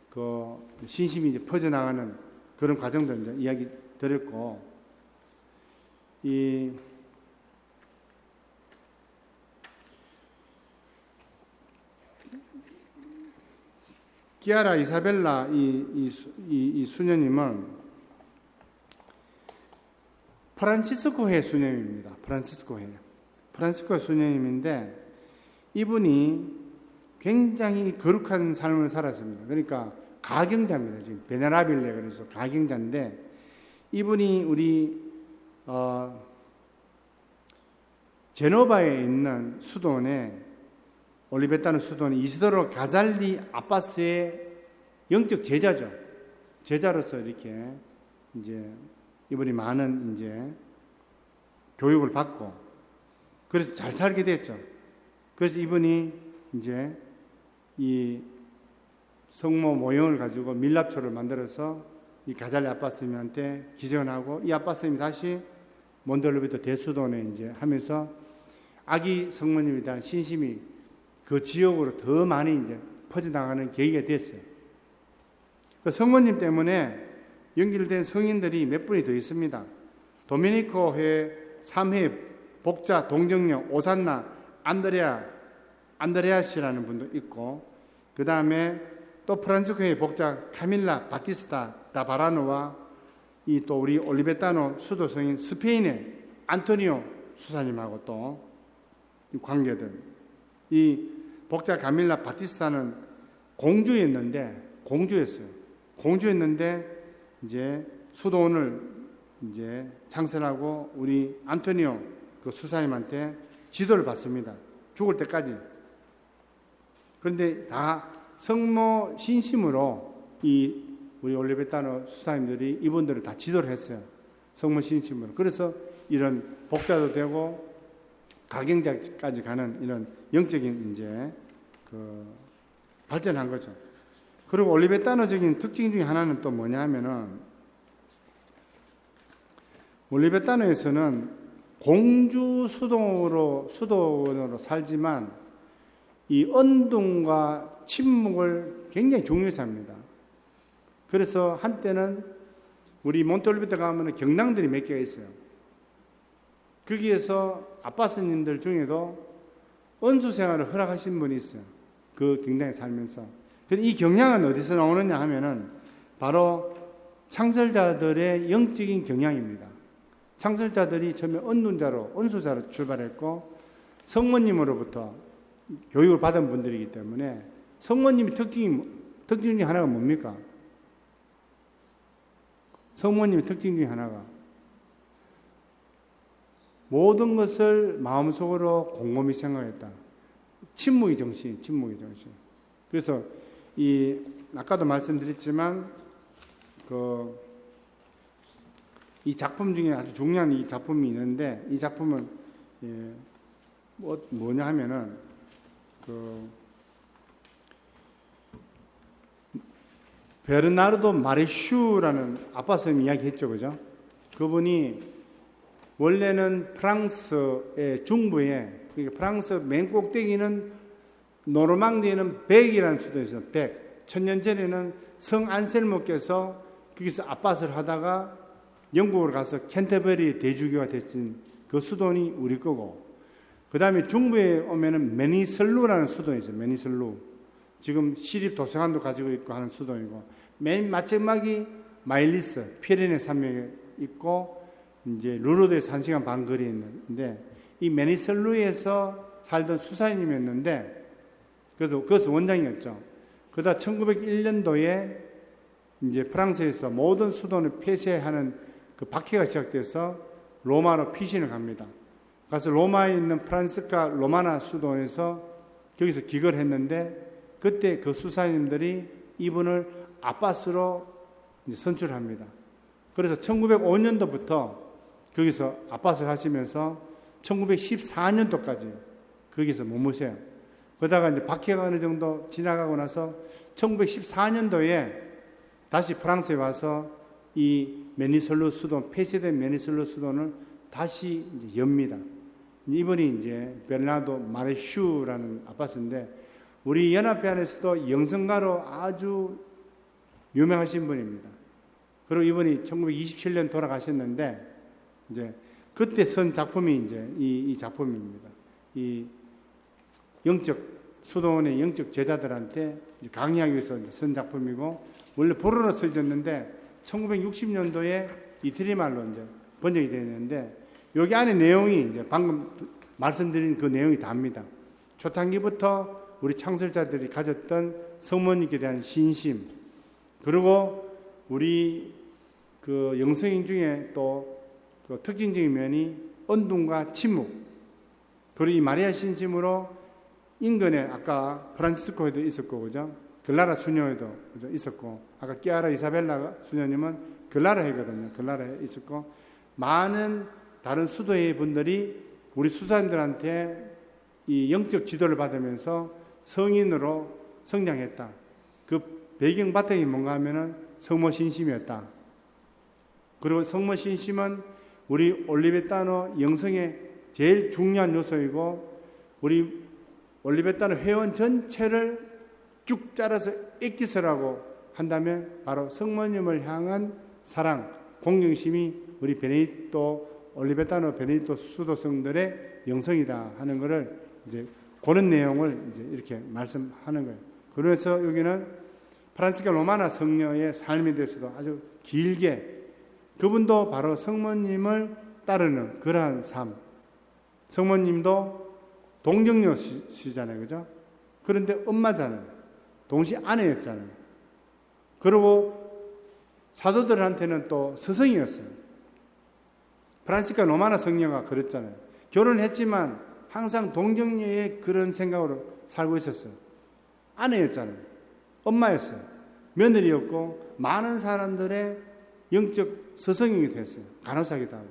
그 신심이 이제 퍼져나가는 그런 과정도 이제 이야기 드렸고, 기아라 이사벨라 이 수녀님은 프란치스코회 수녀님입니다. 프란치스코 수녀님인데 이분이 굉장히 거룩한 삶을 살았습니다. 그러니까 가경자입니다. 지금 베네라빌레 그래서 가경자인데 이분이 우리 제노바에 있는 수도원에 올리베타노 수도원 이시도로 가잘리 아빠스의 영적 제자죠. 제자로서 이렇게 이제 이분이 많은 이제 교육을 받고 그래서 잘 살게 됐죠. 그래서 이분이 이제 이 성모 모형을 가지고 밀랍초를 만들어서 이 가잘리 아빠스님한테 기전하고 이 아빠스님이 다시 몬테올리베토 대수도원에 이제 하면서 아기 성모님에 대한 신심이 그 지역으로 더 많이 이제 퍼져나가는 계기가 됐어요. 그 성모님 때문에 연결된 성인들이 몇 분이 더 있습니다. 도미니코 회 3회 복자 동정녀 오산나 안드레아시라는 분도 있고 그 다음에 또 프란치스코의 복자 카밀라 바티스타 다 바라노와 이 또 우리 올리베타노 수도 성인 스페인의 안토니오 수사님하고 또 관계들 이 복자 카밀라 바티스타는 공주였어요. 이제 수도원을 이제 창설하고 우리 안토니오 그 수사님한테 지도를 받습니다. 죽을 때까지. 그런데 다 성모 신심으로 이 우리 올리베타노 수사님들이 이분들을 다 지도를 했어요. 성모 신심으로. 그래서 이런 복자도 되고 가경자까지 가는 이런 영적인 이제 그 발전한 거죠. 그리고 올리베타노적인 특징 중에 하나는 또 뭐냐 하면은 올리베타노에서는 공주 수도원으로 살지만 이 언dun과 침묵을 굉장히 중요시 합니다. 그래서 한때는 우리 몬테올리베토 가면 경당들이 몇 개가 있어요. 거기에서 아빠스님들 중에도 언수 생활을 허락하신 분이 있어요. 그 경당에 살면서. 근데 이 경향은 어디서 나오느냐 하면은 바로 창설자들의 영적인 경향입니다. 창설자들이 처음에 언수자로 출발했고 성모님으로부터 교육을 받은 분들이기 때문에 성모님의 특징 중에 하나가 뭡니까? 성모님의 특징 중에 하나가 모든 것을 마음속으로 곰곰이 생각했다. 침묵의 정신. 그래서 아까도 말씀드렸지만 이 작품 중에 아주 중요한 이 작품이 있는데, 이 작품은 뭐냐 하면은 베르나르도 마레슈라는 아빠 선생님 이야기했죠, 그죠? 그분이 원래는 프랑스의 중부에, 그러니까 프랑스 맨 꼭대기는 노르망디에는 벡이라는 수도에 있어요. 벡. 1000년 전에는 성 안셀모께서 거기서 아빠스를 하다가 영국으로 가서 캔터베리 대주교가 됐진 그 수도는 우리 거고, 그 다음에 중부에 오면은 메니슬루라는 수도가 있어요. 메니슬루. 지금 시립 도서관도 가지고 있고 하는 수도이고, 맨 마지막이 마일리스, 피레네 산맥에 있고, 이제 루르드에서 1시간 반 거리에 있는데, 이 메니슬루에서 살던 수사님이었는데, 그래도 그것은 원장이었죠. 그러다 1901년도에 이제 프랑스에서 모든 수도를 폐쇄하는 그 박해가 시작돼서 로마로 피신을 갑니다. 가서 로마에 있는 프란스카 로마나 수도에서 거기서 기거를 했는데, 그때 그 수사님들이 이분을 아빠스로 이제 선출합니다. 그래서 1905년도부터 거기서 아빠스를 하시면서 1914년도까지 거기서 머무세요. 그러다가 이제 박해가 어느 정도 지나가고 나서 1914년도에 다시 프랑스에 와서 이 메니슬루 수도, 폐쇄된 메니슬루 수도를 다시 이제 엽니다. 이분이 이제 베르나르도 마레슈라는 아빠스인데, 우리 연합회 안에서도 영성가로 아주 유명하신 분입니다. 그리고 이분이 1927년 돌아가셨는데, 이제 그때 쓴 작품이 이제 이 작품입니다. 이 영적 수도원의 영적 제자들한테 강의하기 위해서 쓴 작품이고, 원래 불어로 써졌는데 1960년도에 이태리 말로 이제 번역이 되었는데, 여기 안에 내용이 이제 방금 말씀드린 그 내용이 답니다. 초창기부터 우리 창설자들이 가졌던 성모님께 대한 신심, 그리고 우리 그 영성인 중에 또 그 특징적인 면이 언둥과 침묵, 그리고 이 마리아 신심으로 인근에 아까 프란치스코에도 있었고, 그죠? 글라라 수녀에도 그죠? 있었고, 아까 끼아라 이사벨라 수녀님은 글라라해거든요. 글라라에 있었고, 많은 다른 수도회 분들이 우리 수사님들한테 이 영적 지도를 받으면서 성인으로 성장했다. 그 배경 바탕이 뭔가 하면은 성모 신심이었다. 그리고 성모 신심은 우리 올리베타노 영성의 제일 중요한 요소이고, 우리 올리베타노 회원 전체를 쭉 자라서 엑기스라고 한다면 바로 성모님을 향한 사랑, 공경심이 우리 베네딕토, 올리베타노 베네딕토 수도성들의 영성이다 하는 것을 이제 그런 내용을 이제 이렇게 말씀하는 거예요. 그래서 여기는 프란치스카 로마나 성녀의 삶에 대해서도 아주 길게, 그분도 바로 성모님을 따르는 그러한 삶. 성모님도 동정녀시잖아요, 그죠? 그런데 엄마잖아요. 동시에 아내였잖아요. 그리고 사도들한테는 또 스승이었어요. 프란치스카 로마나 성녀가 그랬잖아요. 결혼했지만 항상 동정녀의 그런 생각으로 살고 있었어요. 아내였잖아요. 엄마였어요. 며느리였고, 많은 사람들의 영적 스승이 됐어요. 간호사기도 하고.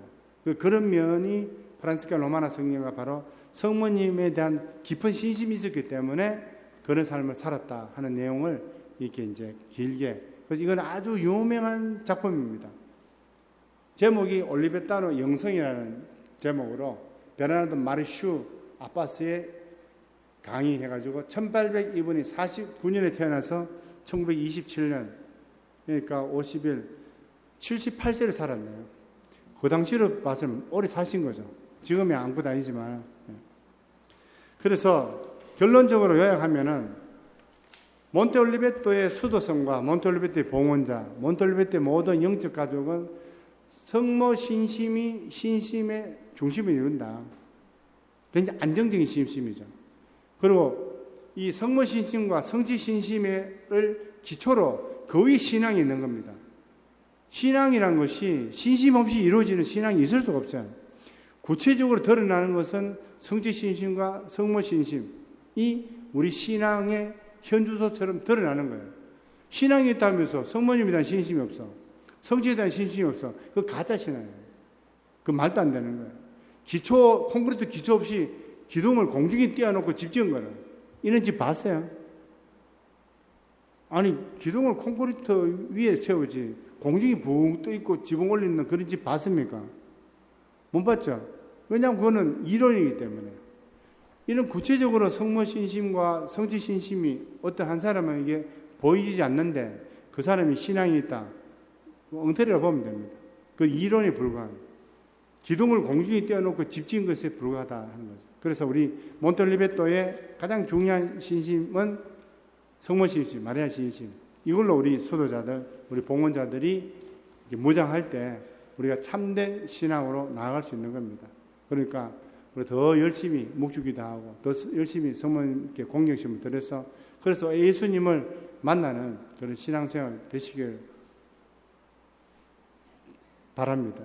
그런 면이 프란치스카 로마나 성녀가 바로 성모님에 대한 깊은 신심이 있었기 때문에 그런 삶을 살았다 하는 내용을 이렇게 이제 길게. 그래서 이건 아주 유명한 작품입니다. 제목이 올리베타노 영성이라는 제목으로 베르나르도 마레슈 아빠스의 강의해가지고 1800, 49년에 태어나서 1927년, 그러니까 50일, 78세를 살았네요. 그 당시로 봐서는 오래 사신 거죠. 지금은 안고 다니지만. 그래서 결론적으로 요약하면은 몬테올리베토의 수도성과 몬테올리베토의 봉헌자, 몬테올리베토의 모든 영적 가족은 성모 신심이 신심의 중심을 이룬다. 굉장히 안정적인 신심이죠. 그리고 이 성모 신심과 성지 신심을 기초로 그 위에 신앙이 있는 겁니다. 신앙이란 것이 신심 없이 이루어지는 신앙이 있을 수가 없어요. 구체적으로 드러나는 것은 성지 신심과 성모 신심이 우리 신앙의 현주소처럼 드러나는 거예요. 신앙이 있다면서 성모님에 대한 신심이 없어. 성취에 대한 신심이 없어. 그거 가짜 신앙이에요. 그 말도 안 되는 거예요. 콘크리트 기초 없이 기둥을 공중에 띄워놓고 집 지은 거는 이런 집 봤어요? 아니, 기둥을 콘크리트 위에 세우지 공중이 붕 떠 있고 지붕 올리는 그런 집 봤습니까? 못 봤죠? 왜냐하면 그거는 이론이기 때문에. 이런 구체적으로 성모 신심과 성취 신심이 어떤 한 사람에게 보이지 않는데 그 사람이 신앙이 있다. 엉터리라 보면 됩니다. 그 이론에 불과한. 기둥을 공중에 띄워놓고 집 지은 것에 불과하다 하는 거죠. 그래서 우리 몬텔리베토의 가장 중요한 신심은 성모 신심, 마리아 신심. 이걸로 우리 수도자들, 우리 봉헌자들이 무장할 때 우리가 참된 신앙으로 나아갈 수 있는 겁니다. 그러니까 우리 더 열심히 묵주기도 하고 더 열심히 성모님께 공경심을 드려서 그래서 예수님을 만나는 그런 신앙생활 되시길 바랍니다.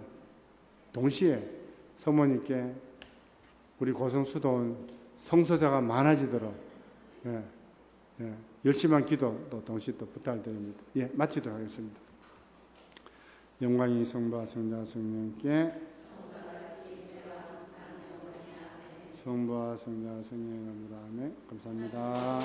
동시에 성모님께 우리 고성수도원 성소자가 많아지도록 열심한 기도도 동시에 또 부탁드립니다. 마치도록 하겠습니다. 영광이 성부와 성자와 성령께 성부와 성자와 성령의 이름으로 아멘. 감사합니다.